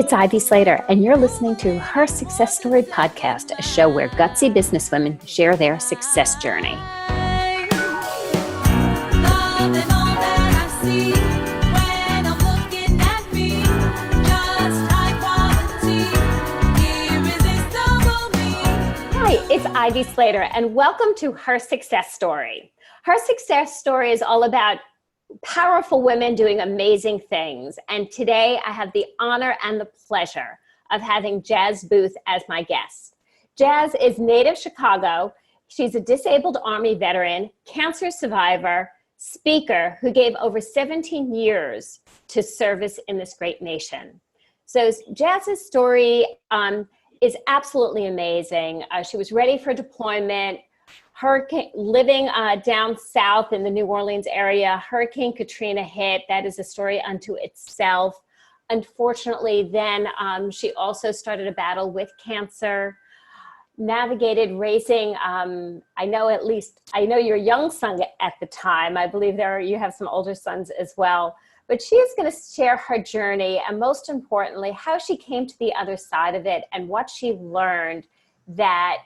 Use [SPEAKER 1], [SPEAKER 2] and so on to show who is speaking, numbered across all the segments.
[SPEAKER 1] it's Ivy Slater, and you're listening to Her Success Story Podcast, a show where gutsy businesswomen share their success journey. Hi, it's Ivy Slater, and welcome to Her Success Story. Her Success Story is all about powerful women doing amazing things. And today I have the honor and the pleasure of having Jas Boothe as my guest. Jas is native Chicago. She's a disabled Army veteran, cancer survivor, speaker who gave over 17 years to service in this great nation. So Jas's story is absolutely amazing. She was ready for deployment. Living down south in the New Orleans area, Hurricane Katrina hit. That is a story unto itself. Unfortunately, then she also started a battle with cancer, navigated raising. I know your young son at the time. I believe you have some older sons as well. But she is going to share her journey and, most importantly, how she came to the other side of it and what she learned, that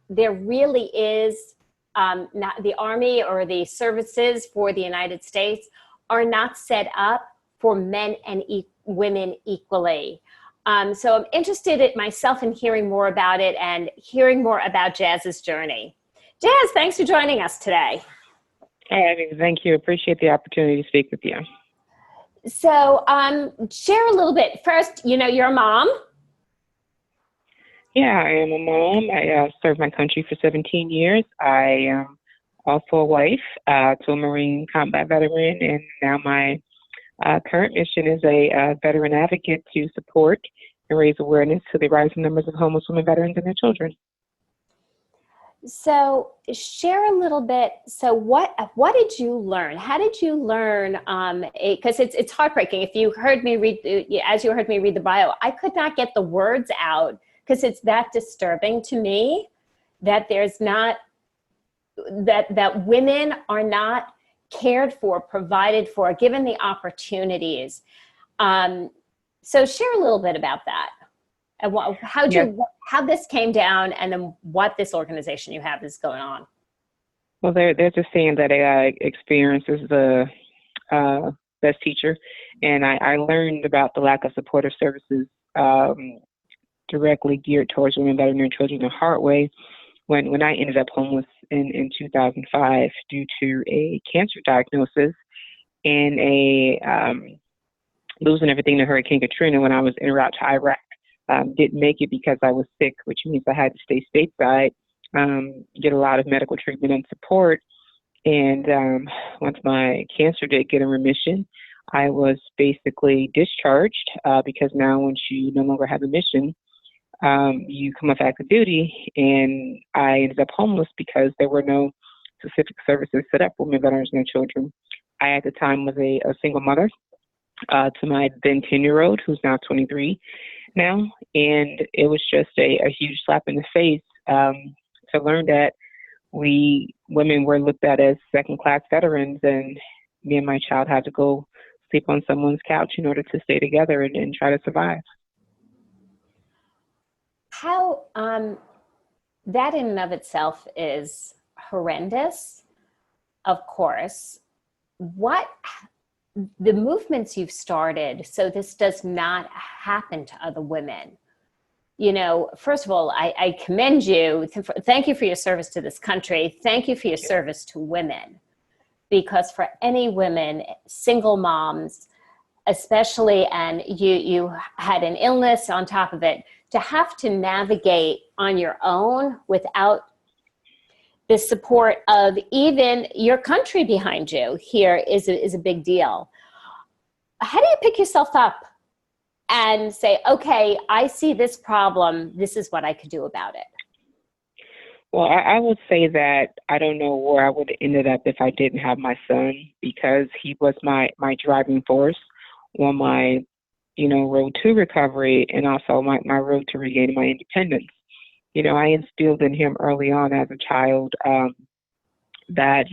[SPEAKER 1] there really is not the Army or the services for the United States are not set up for men and women equally. So I'm interested myself in hearing more about it and hearing more about Jas's journey. Jas, thanks for joining us today.
[SPEAKER 2] Hey, thank you. Appreciate the opportunity to speak with you.
[SPEAKER 1] So share a little bit. First, you're a mom.
[SPEAKER 2] Yeah, I am a mom. I served my country for 17 years. I am also a wife to a Marine combat veteran, and now my current mission is a veteran advocate to support and raise awareness to the rising numbers of homeless women veterans and their children.
[SPEAKER 1] So share a little bit. So what did you learn? How did you learn? Because it's heartbreaking. If you heard me read, as you heard me read the bio, I could not get the words out, because it's that disturbing to me that there's not, that women are not cared for, provided for, given the opportunities. So share a little bit about that and how this came down, and then what this organization you have is going on.
[SPEAKER 2] Well, there's a saying that experience is the best teacher, and I learned about the lack of supportive services directly geared towards women, veteran, and children the hard way when I ended up homeless in 2005 due to a cancer diagnosis and losing everything to Hurricane Katrina when I was en route to Iraq. Didn't make it because I was sick, which means I had to stay stateside, get a lot of medical treatment and support. And once my cancer did get in remission, I was basically discharged because now once you no longer have a mission, you come off active duty, and I ended up homeless because there were no specific services set up for women, veterans, and their children. I, at the time, was a single mother to my then 10-year-old, who's now 23 now, and it was just a huge slap in the face to learn that we women were looked at as second-class veterans, and me and my child had to go sleep on someone's couch in order to stay together and try to survive.
[SPEAKER 1] How that in and of itself is horrendous, of course. What the movements you've started so this does not happen to other women? First of all, I commend you. Thank you for your service to this country. Thank you for your service to women, because for any women, single moms, especially, and you had an illness on top of it, to have to navigate on your own without the support of even your country behind you here is a big deal. How do you pick yourself up and say, okay, I see this problem, this is what I could do about it?
[SPEAKER 2] Well, I would say that I don't know where I would have ended up if I didn't have my son, because he was my driving force on my road to recovery, and also my road to regaining my independence. I instilled in him early on as a child that,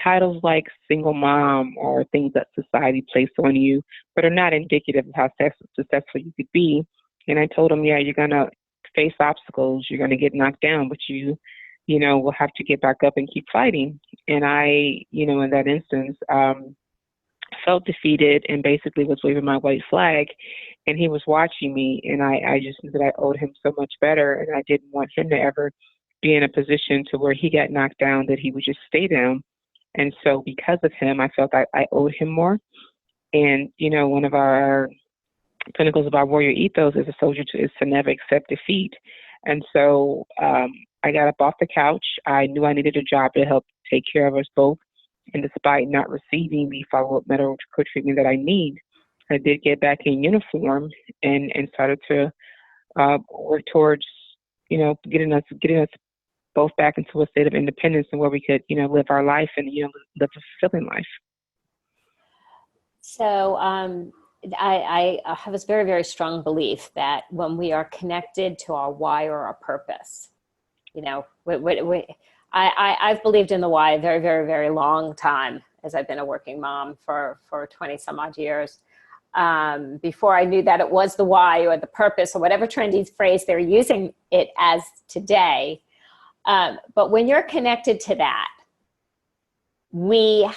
[SPEAKER 2] titles like single mom or things that society places on you, but are not indicative of how successful you could be. And I told him, yeah, you're going to face obstacles, you're going to get knocked down, but will have to get back up and keep fighting. And I, in that instance, felt defeated and basically was waving my white flag. And he was watching me, and I just knew that I owed him so much better, and I didn't want him to ever be in a position to where he got knocked down, that he would just stay down. And so because of him, I felt I owed him more. And, one of our pinnacles of our warrior ethos as a soldier is to never accept defeat. And so I got up off the couch. I knew I needed a job to help take care of us both. And despite not receiving the follow-up medical treatment that I need, I did get back in uniform and started to work towards, getting us both back into a state of independence and where we could, live our life and, live a fulfilling life.
[SPEAKER 1] So I have this very, very strong belief that when we are connected to our why or our purpose, I've believed in the why a very, very, very long time, as I've been a working mom for 20 some odd years. Before I knew that it was the why or the purpose or whatever trendy phrase they're using it as today. But when you're connected to that, we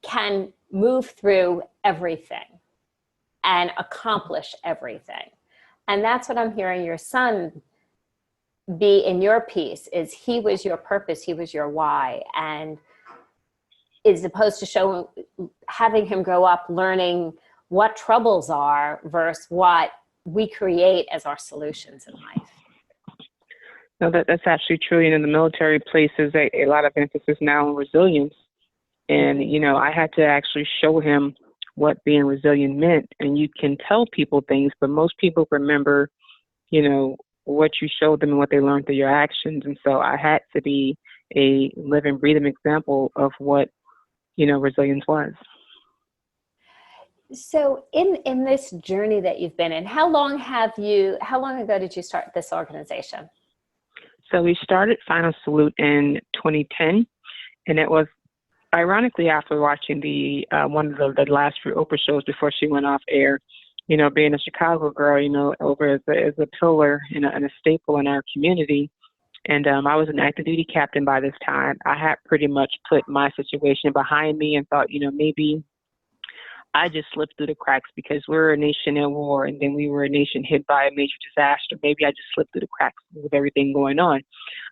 [SPEAKER 1] can move through everything and accomplish everything. And that's what I'm hearing your son be in your piece, is he was your purpose, he was your why. And as opposed to having him grow up learning what troubles are versus what we create as our solutions in life.
[SPEAKER 2] No, that's actually true. The military places a lot of emphasis now on resilience. And, I had to actually show him what being resilient meant. And you can tell people things, but most people remember, what you showed them and what they learned through your actions. And so I had to be a living, breathing example of what, resilience was.
[SPEAKER 1] So in this journey that you've been in, how long ago did you start this organization?
[SPEAKER 2] So we started Final Salute in 2010, and it was ironically after watching the one of the last few Oprah shows before she went off air. Being a Chicago girl, over as a pillar and a staple in our community. And I was an active duty captain by this time. I had pretty much put my situation behind me and thought, maybe I just slipped through the cracks because we're a nation in war, and then we were a nation hit by a major disaster. Maybe I just slipped through the cracks with everything going on.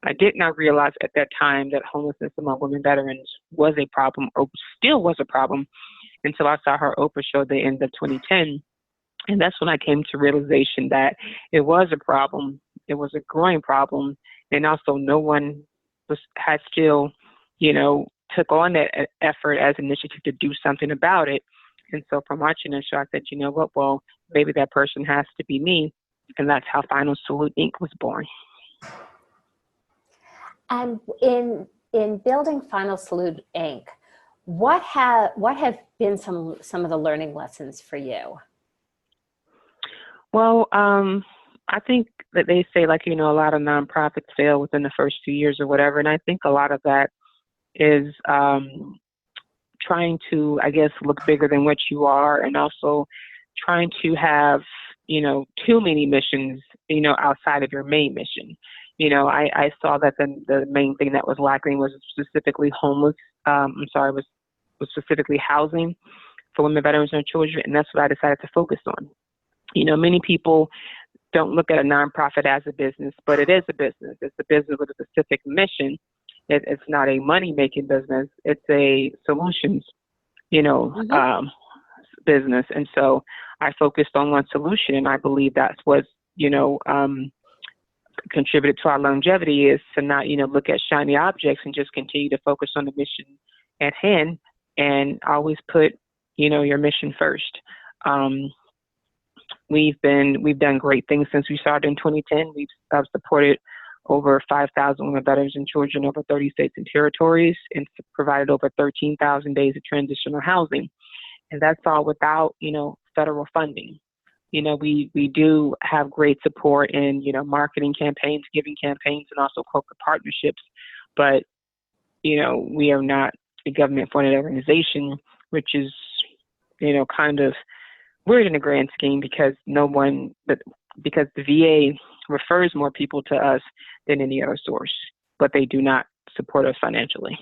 [SPEAKER 2] I did not realize at that time that homelessness among women veterans was a problem, or still was a problem, until I saw her Oprah show at the end of 2010. And that's when I came to realization that it was a problem. It was a growing problem. And also no one had still, took on that effort as an initiative to do something about it. And so from watching the show, I said, what, well, maybe that person has to be me. And that's how Final Salute Inc. was born.
[SPEAKER 1] And in building Final Salute Inc., what have been some of the learning lessons for you?
[SPEAKER 2] Well, I think that they say, a lot of nonprofits fail within the first 2 years or whatever. And I think a lot of that is trying to, look bigger than what you are, and also trying to have, too many missions, outside of your main mission. I saw that the main thing that was lacking was specifically was specifically housing for women, veterans, and children. And that's what I decided to focus on. Many people don't look at a nonprofit as a business, but it is a business. It's a business with a specific mission. It's not a money-making business. It's a solutions, business. And so I focused on one solution, and I believe that's what, contributed to our longevity, is to not, look at shiny objects and just continue to focus on the mission at hand, and always put, your mission first. We've done great things since we started in 2010. We've supported over 5,000 women, veterans, and children over 30 states and territories, and provided over 13,000 days of transitional housing. And that's all without, federal funding. We do have great support in, marketing campaigns, giving campaigns, and also corporate partnerships. But we are not a government-funded organization, which is, kind of weird in the grand scheme because because the VA refers more people to us than any other source, but they do not support us financially.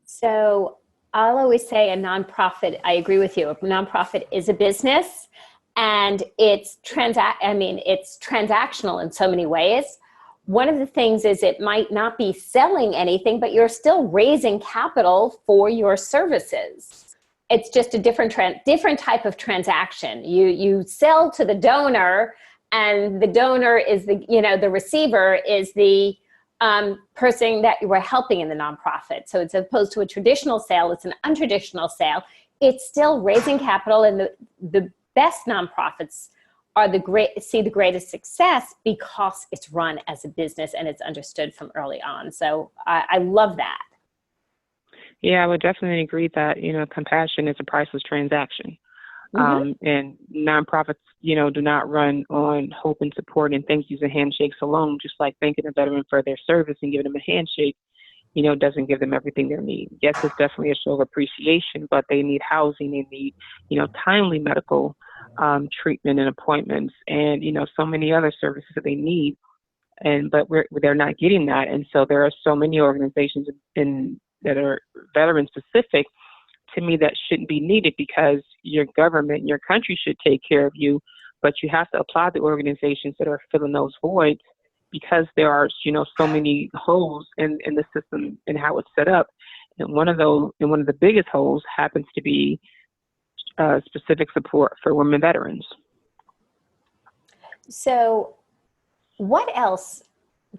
[SPEAKER 1] So I'll always say a nonprofit, I agree with you, a nonprofit is a business, and it's transactional in so many ways. One of the things is it might not be selling anything, but you're still raising capital for your services. It's just a different type of transaction. You sell to the donor, and the donor is the receiver is the person that you were helping in the nonprofit. So it's opposed to a traditional sale, it's an untraditional sale. It's still raising capital, and the best nonprofits are see the greatest success because it's run as a business and it's understood from early on. So I love that.
[SPEAKER 2] Yeah, I would definitely agree that, compassion is a priceless transaction. And nonprofits, do not run on hope and support and thank yous and handshakes alone, just like thanking a veteran for their service and giving them a handshake, doesn't give them everything they need. Yes, it's definitely a show of appreciation, but they need housing, they need, timely medical treatment and appointments and, so many other services that they need. But they're not getting that. And so there are so many organizations that are veteran specific to me that shouldn't be needed because your government, your country should take care of you, but you have to applaud the organizations that are filling those voids because there are, so many holes in the system and how it's set up. And one of the biggest holes happens to be specific support for women veterans.
[SPEAKER 1] So what else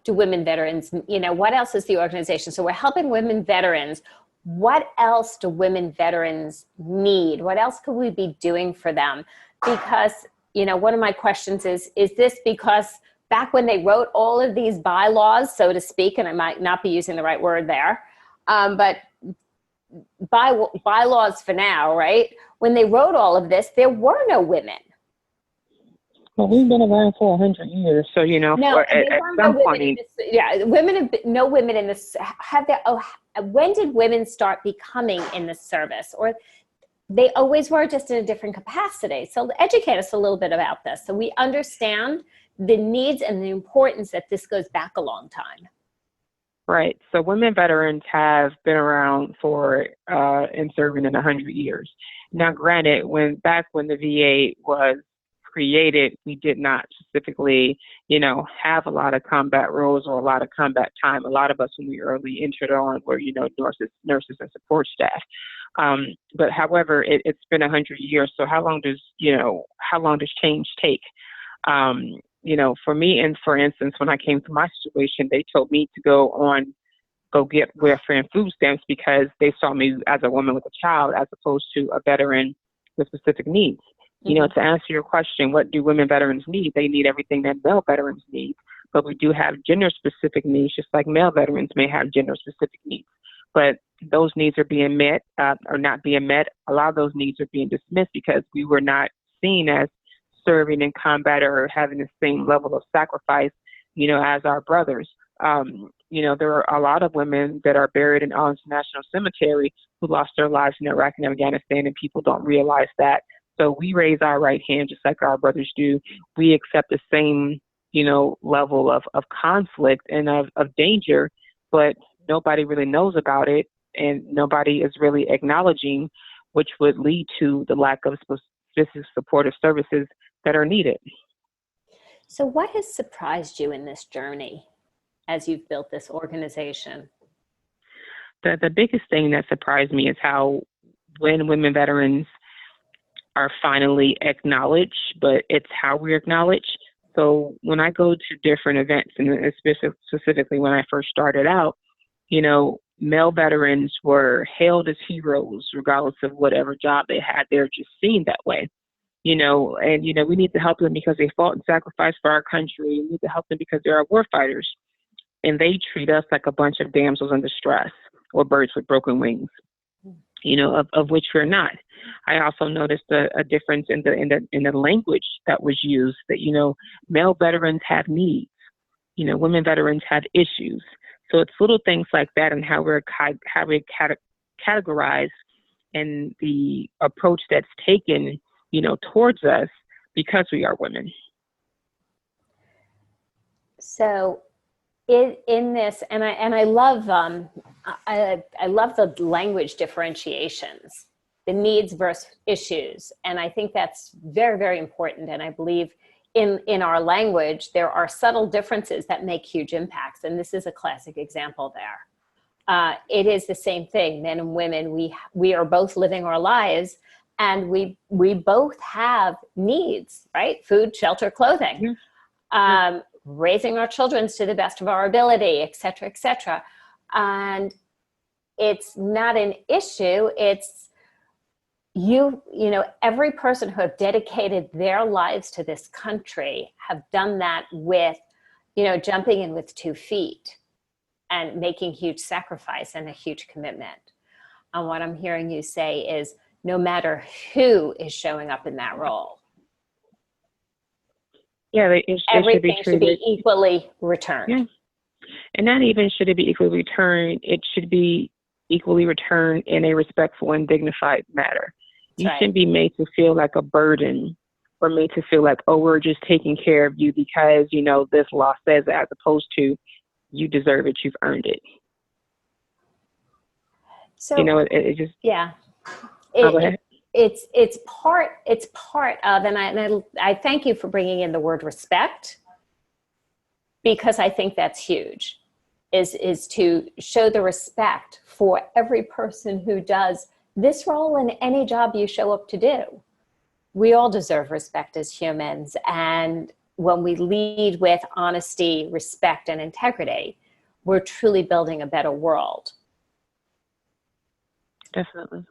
[SPEAKER 1] do women veterans, what else is the organization? So we're helping women veterans. What else do women veterans need? What else could we be doing for them? Because, one of my questions is this because back when they wrote all of these bylaws, so to speak, and I might not be using the right word there, but bylaws for now, right? When they wrote all of this, there were no women.
[SPEAKER 2] Well, we've been around for 100 years, so at some point,
[SPEAKER 1] no women in this. When did women start becoming in the service, or they always were just in a different capacity? So educate us a little bit about this, so we understand the needs and the importance that this goes back a long time.
[SPEAKER 2] Right. So women veterans have been around for and serving in 100 years. Now, granted, when the VA was created, we did not specifically, have a lot of combat roles or a lot of combat time. A lot of us, when we early entered on, were, nurses and support staff. But however, it's been 100 years. So how long does change take? For me, and for instance, when I came to my situation, they told me to go get welfare and food stamps because they saw me as a woman with a child as opposed to a veteran with specific needs. To answer your question, what do women veterans need? They need everything that male veterans need, but we do have gender-specific needs, just like male veterans may have gender-specific needs. But those needs are being met or not being met. A lot of those needs are being dismissed because we were not seen as serving in combat or having the same level of sacrifice, as our brothers. There are a lot of women that are buried in Arlington National Cemetery who lost their lives in Iraq and Afghanistan, and people don't realize that. So we raise our right hand just like our brothers do. We accept the same, level of conflict and of danger, but nobody really knows about it, and nobody is really acknowledging, which would lead to the lack of specific supportive services that are needed.
[SPEAKER 1] So what has surprised you in this journey as you've built this organization?
[SPEAKER 2] The biggest thing that surprised me is how when women veterans are finally acknowledged, but it's how we're acknowledged. So when I go to different events, and specifically when I first started out, male veterans were hailed as heroes, regardless of whatever job they had. They're just seen that way, and, we need to help them because they fought and sacrificed for our country. We need to help them because they're our war fighters. And they treat us like a bunch of damsels in distress or birds with broken wings, of which we're not. I also noticed a difference in the language that was used, that, male veterans have needs. women veterans have issues. So it's little things like that and how we're categorized and the approach that's taken, towards us because we are women.
[SPEAKER 1] So in this, and I love I love the language differentiations, the needs versus issues, and I think that's very, very important. And I believe in our language there are subtle differences that make huge impacts, and this is a classic example there. It is the same thing. Men and women, we are both living our lives, and we both have needs, right? Food, shelter, clothing. Mm-hmm. Raising our children to the best of our ability, et cetera, et cetera. And it's not an issue. It's every person who have dedicated their lives to this country have done that with, jumping in with 2 feet and making huge sacrifice and a huge commitment. And what I'm hearing you say is no matter who is showing up in that role, everything should be equally returned.
[SPEAKER 2] Yeah. And not even should it be equally returned, it should be equally returned in a respectful and dignified manner. You shouldn't be made to feel like a burden or made to feel like, oh, we're just taking care of you because, this law says that, as opposed to you deserve it, you've earned it.
[SPEAKER 1] So,
[SPEAKER 2] it just...
[SPEAKER 1] Yeah.
[SPEAKER 2] Go ahead.
[SPEAKER 1] It's part of, and I thank you for bringing in the word respect, because I think that's huge, is to show the respect for every person who does this role in any job you show up to do. We all deserve respect as humans, and when we lead with honesty, respect, and integrity, we're truly building a better world.
[SPEAKER 2] Definitely.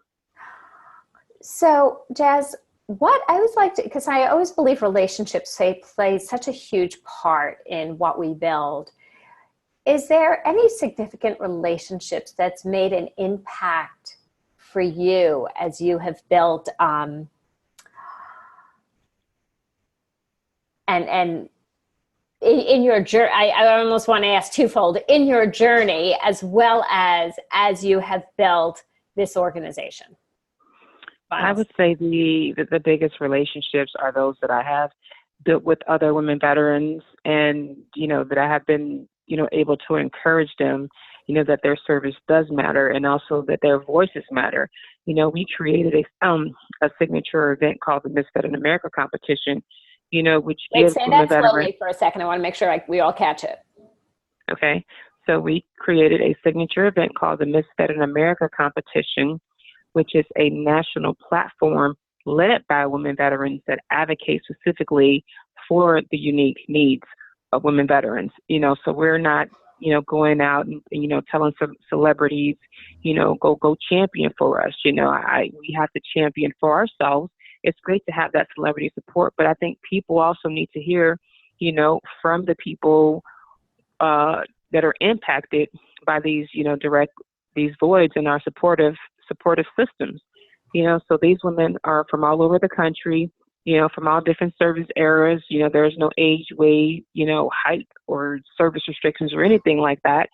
[SPEAKER 1] So, Jas, what I always like to, because I always believe relationships play such a huge part in what we build. Is there any significant relationships that's made an impact for you as you have built, and in your journey? I almost want to ask twofold: in your journey as well as you have built this organization?
[SPEAKER 2] I would say the biggest relationships are those that I have built with other women veterans, and, that I have been, able to encourage them, that their service does matter, and also that their voices matter. We created a signature event called the Miss Veteran America competition, which gives women veterans... Say that
[SPEAKER 1] slowly for a second. I want to make sure we all catch it.
[SPEAKER 2] Okay. So we created a signature event called the Miss Veteran America competition, which is a national platform led by women veterans that advocate specifically for the unique needs of women veterans. So we're not, going out and, telling some celebrities, go champion for us. We have to champion for ourselves. It's great to have that celebrity support, but I think people also need to hear, from the people that are impacted by these, these voids in our supportive systems. So these women are from all over the country, from all different service eras. There's no age, weight, height or service restrictions or anything like that,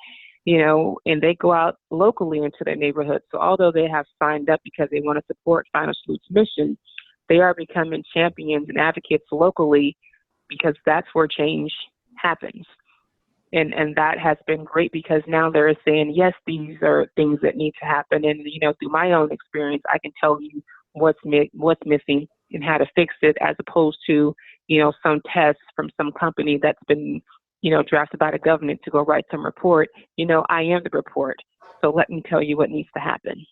[SPEAKER 2] and they go out locally into their neighborhood. So although they have signed up because they want to support Final Solute's mission, they are becoming champions and advocates locally, because that's where change happens. And that has been great, because now they're saying, yes, these are things that need to happen. And, through my own experience, I can tell you what's missing and how to fix it, as opposed to, some tests from some company that's been, drafted by the government to go write some report. I am the report. So let me tell you what needs to happen.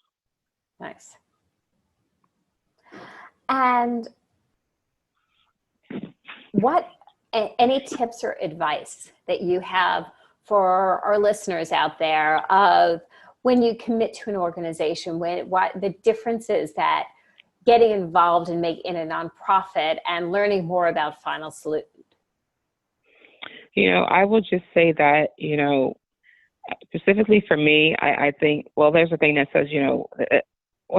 [SPEAKER 1] Nice. And any tips or advice that you have for our listeners out there of when you commit to an organization, what the differences that getting involved in a nonprofit and learning more about Final Salute?
[SPEAKER 2] I will just say that, specifically for me, I think, well, there's a thing that says,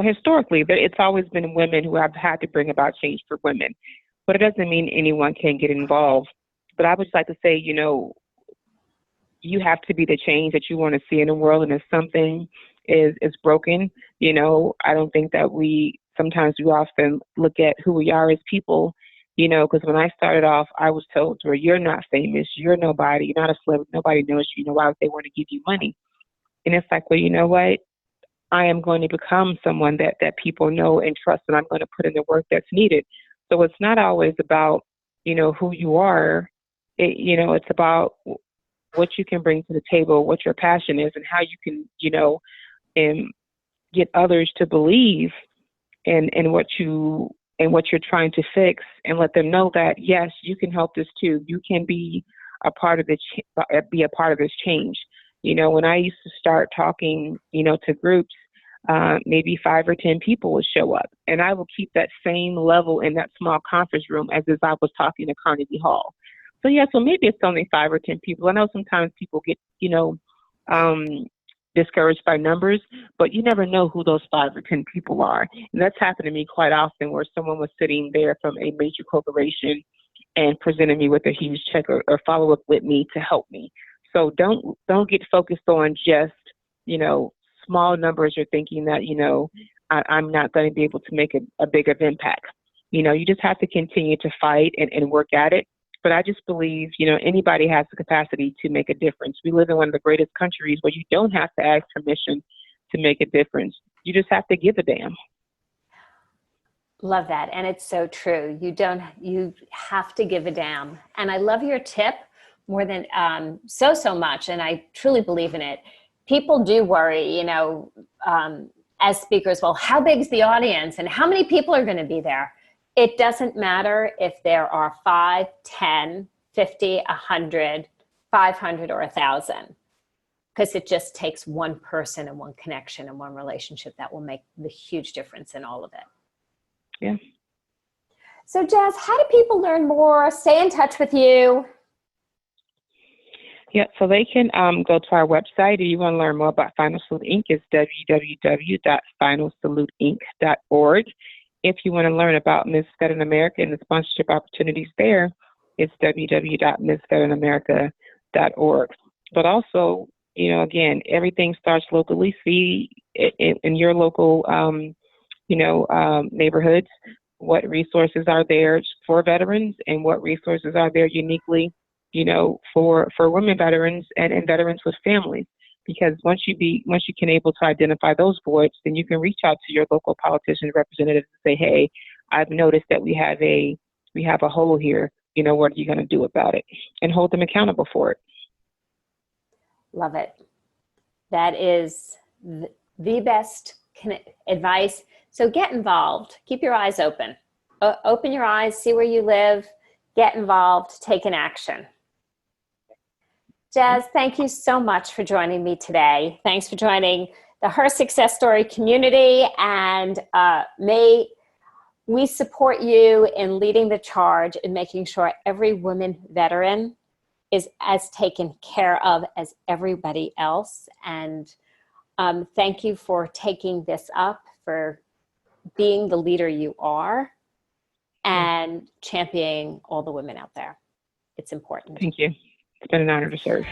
[SPEAKER 2] historically, it's always been women who have had to bring about change for women. But it doesn't mean anyone can get involved. But I would just like to say, you have to be the change that you want to see in the world. And if something is broken, you know, I don't think that sometimes we often look at who we are as people, you know, because when I started off, I was told, well, you're not famous, you're nobody, you're not a celebrity, nobody knows you, you know, why would they want to give you money? And it's like, well, you know what? I am going to become someone that people know and trust, and I'm going to put in the work that's needed. So it's not always about, you know, who you are. You know, it's about what you can bring to the table, what your passion is, and how you can, you know, and get others to believe in what you're trying to fix, and let them know that yes, you can help this too. You can be a part of this change. You know, when I used to start talking, you know, to groups, maybe 5 or 10 people would show up, and I will keep that same level in that small conference room as if I was talking to Carnegie Hall. So yeah, so maybe it's only 5 or 10 people. I know sometimes people get, you know, discouraged by numbers, but you never know who those 5 or 10 people are. And that's happened to me quite often, where someone was sitting there from a major corporation and presented me with a huge check, or follow up with me to help me. So don't get focused on just, you know, small numbers, or thinking that, you know, I'm not going to be able to make a bigger impact. You know, you just have to continue to fight and work at it. But I just believe, you know, anybody has the capacity to make a difference. We live in one of the greatest countries where you don't have to ask permission to make a difference. You just have to give a damn.
[SPEAKER 1] Love that. And it's so true. You have to give a damn. And I love your tip more than so much. And I truly believe in it. People do worry, you know, as speakers, well, how big is the audience and how many people are going to be there? It doesn't matter if there are 5, 10, 50, 100, 500, or 1,000, because it just takes one person and one connection and one relationship that will make the huge difference in all of it.
[SPEAKER 2] Yeah.
[SPEAKER 1] So Jas, how do people learn more, stay in touch with you?
[SPEAKER 2] Yeah, so they can go to our website. If you want to learn more about Final Salute Inc., it's www.finalsaluteinc.org. If you want to learn about Miss Veteran America and the sponsorship opportunities there, it's www.missveteranamerica.org. But also, you know, again, everything starts locally. See in your local, neighborhoods, what resources are there for veterans and what resources are there uniquely, you know, for women veterans and veterans with families. Because once you can able to identify those voids, then you can reach out to your local politician representative and say, hey, I've noticed that we have a hole here. You know, what are you going to do about it? And hold them accountable for it.
[SPEAKER 1] Love it. That is the best advice. So get involved. Keep your eyes open. Open your eyes, see where you live, get involved, take an action. Jas, thank you so much for joining me today. Thanks for joining the Her Success Story community, and may we support you in leading the charge in making sure every woman veteran is as taken care of as everybody else. And thank you for taking this up, for being the leader you are, and championing all the women out there. It's important.
[SPEAKER 2] Thank you. It's been an honor to serve.